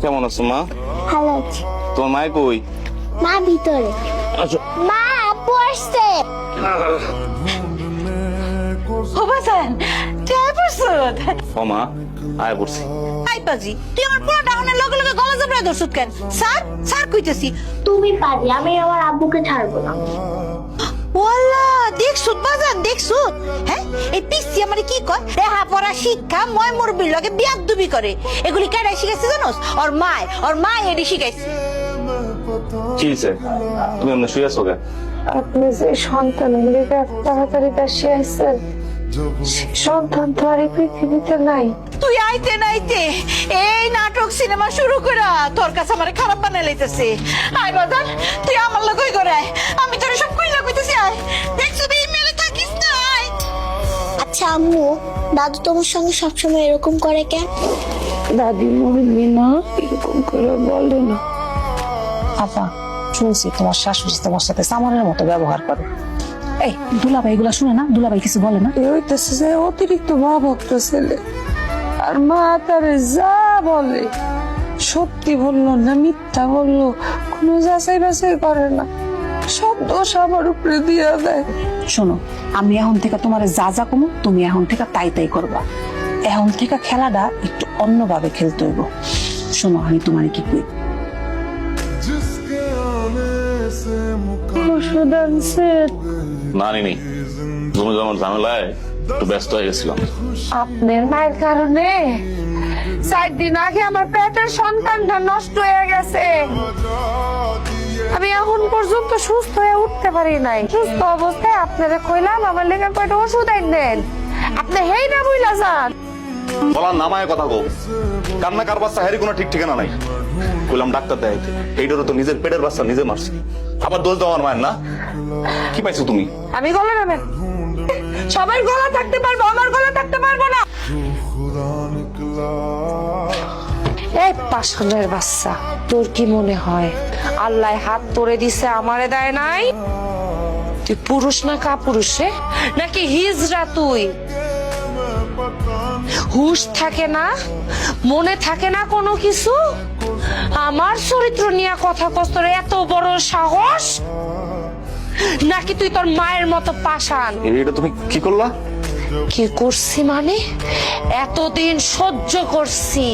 কেমন আছো মা? ভালো আছি। তোমার মায় কই? মা ভিতরে। আচ্ছা মা আপু আসছে। বাজান চাই পড়ছুত ও মা আয় পড়ছি। আই পাজি তুই আমার পুরো ডাউনের লগে লগে গলা জবড়া ধরছুত কেন? স্যার স্যার কইতেছি। তুমি পারি, আমি আমার আব্বুকে ছাড়বো না। ওয়াল্লা দেখছুত বাজান দেখছুত। হ্যাঁ এই পিসি আমারে কি কয় দেহা পড়া শিক্ষা ময় মুরবির লগে বিয়াদবি করে। এগুলি কেডা শিখাইছে জানোস? ওর মা এডি শিখাইছে। কি হইছে? তুমি এমনি শুয়ে আছো কেন? আপনি যে সন্তানের লেগে তাড়াতাড়ি কাছে আসছেন, সন্তান তো আর এই পৃথিবীতে নাই। তুই আইতে নাইতে এই নাটক সিনেমা শুরু করা তোর কাছে আমারে খারাপ বানাই লাইতেছে। আয় বাজান তুই আমার লগই করে আয়, আমি তোরে সব কইলা কইতেছি। আয় দেখছো এই মেলে থাকিস না। আয় আচ্ছা আম্মু, দাদু তোমার সঙ্গে সবসময় এরকম করে কেন? দাদি মরবি না এরকম করে বলে না। আপা শুনছি তোমার শাশুড়ি তোমার সাথে সামানের মতো ব্যবহার করে। এই দুলাভাই এগুলা শুনে না? দুলাভাই কিছু বলে না? এ হইতেছে যে অতিরিক্ত মা ভক্ত ছেলে, আর মা তারে যা বলে সত্যি বললো না মিথ্যা বললো কোনো যাচাই বাছাই করে না, সব দোষ আমার উপরে দিয়ে দেয়। শোনো, আমি এখন থেকে তোমার যা যা কমু তুমি এখন থেকে তাই তাই করবা। এখন থেকে খেলাটা একটু অন্যভাবে খেলতে হইব। শোনো আমি তোমার কি কই, ওষুধ আনছে না নিনি, তুমি আমার ঝামেলায় একটু ব্যস্ত হয়ে গেছিলাম। আপনার মায়ের কারণে 4 দিন আগে আমার পেটের সন্তানটা নষ্ট হয়ে গেছে। আমি এখন পর্যন্ত সুস্থ হয়ে উঠতে পারি নাই। সুস্থ অবস্থায় আপনারা কইলাম আমার লেগে কয়টা ওষুধ আইনেন, আপনি হেই না বইলা যান। বলার নামায় কথা গো, কান্না কার বাচ্চা হ্যারি কোনো ঠিক ঠিকানা নাই। কইলাম ডাক্তার দেখাইতে, এইটারও তো নিজের পেটের বাচ্চা নিজে মারছে। আবার দোষ দাও আমার মায়ের না? কি পাইছো তুমি? আমি গলা নামেন, সবার গলা থাকতে পারবো, আমার গলা থাকতে পারবো না। এই পাশানের বাচ্চা, তোর কি মনে হয় আল্লাহ হাত তোরে দিছে আমারে দেয় নাই? তুই পুরুষ না কাপুরুষে নাকি হিজড়া? তুই হুশ থাকে না, মনে থাকে না কোনো কিছু? আমার চরিত্র নিয়ে কথা কস্তর এত বড় সাহস? নাকি তুই তোর মায়ের মতো পাষাণ? এটা তুমি কি করলা? কি করছি মানে এতদিন সহ্য করছি,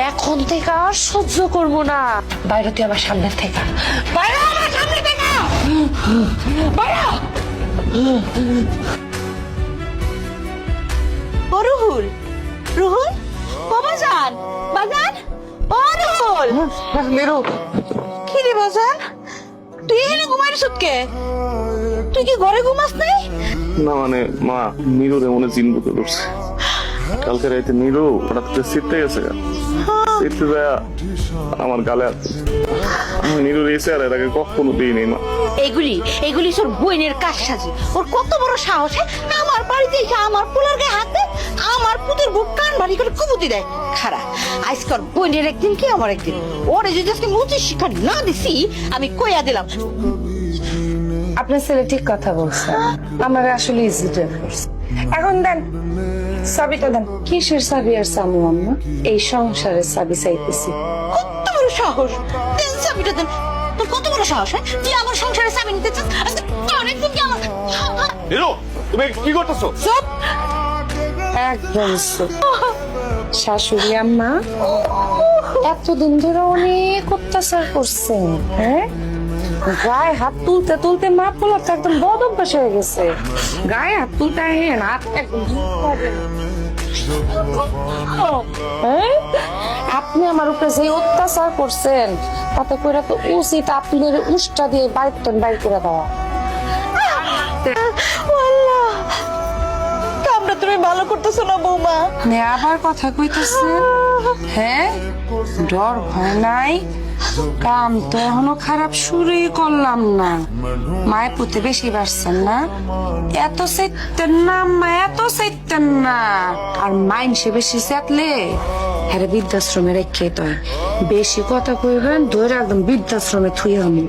এখন থেকে আর সহ্য করবো না। বাইরে তুই আমার সামনে থেকে, বাইরে আমার সামনে থেকে, বাইরে। ও রুহুল, রুহুল ও বাজান, বাজান ও রুহুল। মেরু কি রে বাজান, তুই এখানে ঘুমাইছিস কে? তুই কি ঘরে ঘুমাস নাই? না মানে মা, নিরুর এমন চিনবো তো করছে। কালকে রাইতে নিরু হঠাৎ করে শীতে গেছে, শীতে যায় আমার গালে আছে। আমি নিরুর এসে আর এর আগে কখনো দিইনি মা। এগুলি তোর বইনের কাজ সাজি। ওর কত বড় সাহস, আমার বাড়িতে এসে আমার পোলার গায়ে হাত দেয়, আমার পুতের বুক কান ভারী করে কুবুতি দেয়। খারা আজকাল বইনের একদিন কি আমার একদিন। ওরে যদি আজকে মুচির শিক্ষা না দিছি আমি কইয়া দিলাম। আপনার ছেলে ঠিক কথা বলছে, আমার আসলে ইজিটেট করছে। এখন দেন চাবিটা দেন। কিসের চাবি আর চামু আম্মা? এই সংসারের চাবি চাইতেছি। কত বড় সাহস, দেন চাবিটা দেন। তোর কত বড় সাহস, হ্যাঁ? তুই আমার সংসারে চাবি নিতে চাস? আজকে তোর একদিন কি আমার। নিরু তুমি কি করতেছো? চুপ। একদম চুপ। শাশুড়ি আম্মা এতদিন ধরে অনেক অত্যাচার করছেন, হ্যাঁ? গায়ে হাত তুলতে তুলতে মা পোলার তো একদম বদ অভ্যাস হয়ে গেছে। গায়ে হাত তুলতে হেন হাত একদম হ্যাঁ? আপনি আমার উপরে যে অত্যাচার করছেন তাতে করে তো উচিত আপনার উষ্টা দিয়ে বাইর করে দেওয়া। আল্লাহ, কামটা তুমি ভালো করতেছো না বৌমা। আবার কথা কইতেছেন, হ্যাঁ? ডর ভয় নাই? কাম তো এখনো খারাপ শুরুই করলাম না। মায়ের পুঁতে বেশি বাড়ছেন না? এত চাইতেন না মা, এত চাইতেন না। আর মাইন সে বেশি চাটলে হ্যাঁ বৃদ্ধাশ্রমে রেখে তো বেশি কথা কইবেন ধরে একদম বৃদ্ধাশ্রমে থুই আমি।